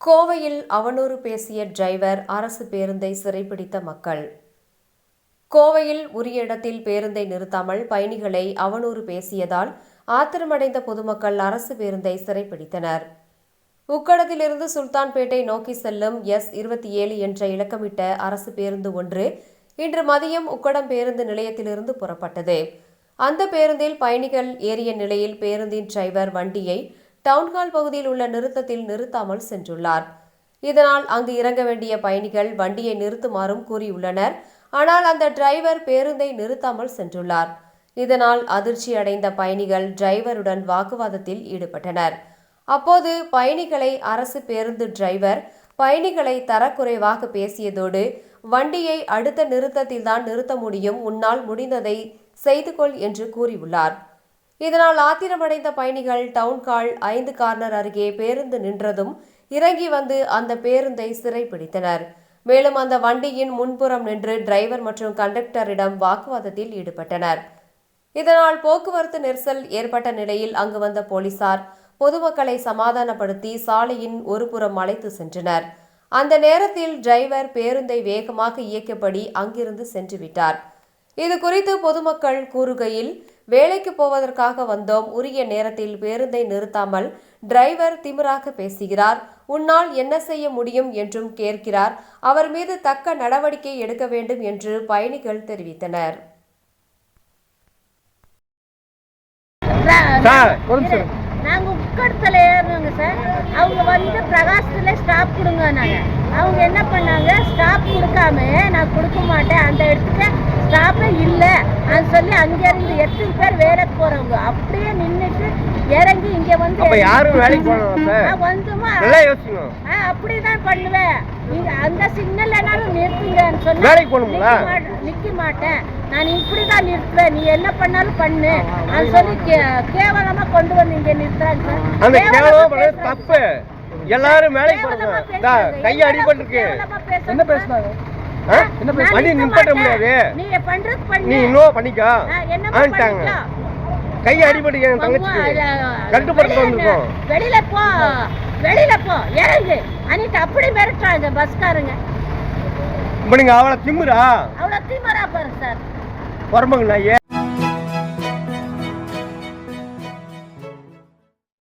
கோவையில் அவனூறு பேசிய டிரைவர் அரசு பேருந்தை சிறைப்பிடித்த மக்கள். கோவையில் உரிய இடத்தில் பேருந்தை நிறுத்தாமல் பயணிகளை அவனூறு பேசியதால் ஆத்திரமடைந்த பொதுமக்கள் அரசு பேருந்தை சிறைப்பிடித்தனர். உக்கடத்திலிருந்து சுல்தான்பேட்டை நோக்கி செல்லும் S27 என்ற இலக்கமிட்ட அரசு பேருந்து ஒன்று இன்று மதியம் உக்கடம் பேருந்து நிலையத்திலிருந்து புறப்பட்டது. அந்த பேருந்தில் பயணிகள் ஏறிய நிலையில் பேருந்தின் டிரைவர் வண்டியை டவுன்ஹால் பகுதியில் உள்ள நிறுத்தத்தில் நிறுத்தாமல் சென்றுள்ளார். இதனால் அங்கு இறங்க வேண்டிய பயணிகள் வண்டியை நிறுத்துமாறும் கூறியுள்ளனர். ஆனால் அந்த டிரைவர் பேருந்தை நிறுத்தாமல் சென்றுள்ளார். இதனால் அதிர்ச்சி அடைந்த பயணிகள் டிரைவருடன் வாக்குவாதத்தில் ஈடுபட்டனர். அப்போது பயணிகளை அரசு பேருந்து டிரைவர் பயணிகளை தரக்குறைவாக பேசியதோடு வண்டியை அடுத்த நிறுத்தத்தில்தான் நிறுத்த முடியும், உன்னால் முடிந்ததை செய்து கொள் என்று கூறியுள்ளார். இதனால் ஆத்திரமடைந்த பயணிகள் டவுன்ஹால் 5 கார்னர் அருகே பேருந்து நின்றதும் இறங்கி வந்து அந்த பேருந்தை சிறைப்பிடித்தனர். மேலும் அந்த வண்டியின் முன்புறம் நின்று டிரைவர் மற்றும் கண்டக்டரிடம் வாக்குவாதத்தில் ஈடுபட்டனர். இதனால் போக்குவரத்து நெரிசல் ஏற்பட்ட நிலையில் அங்கு வந்த போலீசார் பொதுமக்களை சமாதானப்படுத்தி சாலையின் ஒரு புறம் அழைத்து சென்றனர். அந்த நேரத்தில் டிரைவர் பேருந்தை வேகமாக இயக்கியபடி அங்கிருந்து சென்று விட்டார். இது குறித்து பொதுமக்கள் கூறுகையில், வேலைக்கு போவதற்காக வந்தோம், உரிய நேரத்தில் பேருந்தை நிறுத்தாமல் டிரைவர் திமிராக பேசுகிறார், உன்னால் என்ன செய்ய முடியும் என்றும் கேட்கிறார், அவர் மீது தக்க நடவடிக்கை எடுக்க வேண்டும் என்று பயணிகள் தெரிவித்தனர். நாங்கள் உக்கடத்தில் ஏறினோங்க சார். அவங்க வந்து பிரகாசத்துல ஸ்டாப் கொடுங்கன்னாங்க. அவங்க என்ன பண்ணாங்க, ஸ்டாப் கொடுக்காம நான் கொடுக்க மாட்டேன், அந்த இடத்துக்கு ஸ்டாப்பே இல்லை அது சொல்லி அங்கேருந்து 8 பேர் வேலைக்கு போறவங்க அப்படியே நின்றுட்டு இறங்கி இங்க வந்து யாரும் வேலைக்கு போகணும் வந்துமா அப்படிதான் பண்ணுவேன். நீங்க அந்த சிக்னல் என்னாலும் நிறுத்துங்கன்னு சொன்னா நிக்க மாட்டேன், நான் இப்படிதான் நிறுத்துவேன், நீ என்ன பண்ணாலும் பண்ணு அது சொல்லி கேவலமா கொண்டு வந்து இங்க நிறுத்துறாங்க. தப்பு, எல்லாரும் வேலைக்கு போறாங்க. கை அடிபட்டிருக்கு. என்ன பேசுனாங்க? வண்டி நிப்பாட்ட முடியாது, நீங்க பண்றது பண்ணு, நீ இன்னும் பண்ணிக்கோ ஆன்ட்டாங்க. கை அடிபட்டு என் தங்கச்சி கட்டுப்படுத்த வந்திருக்கோம். வெளியில போ இறங்கு அன்னிட்டு அப்படி மிரட்டுறாங்க பஸ்காரங்க. இப்ப நீங்க அவ்வளவு திமுறா பாரு சார். வரம்பங்க நாயே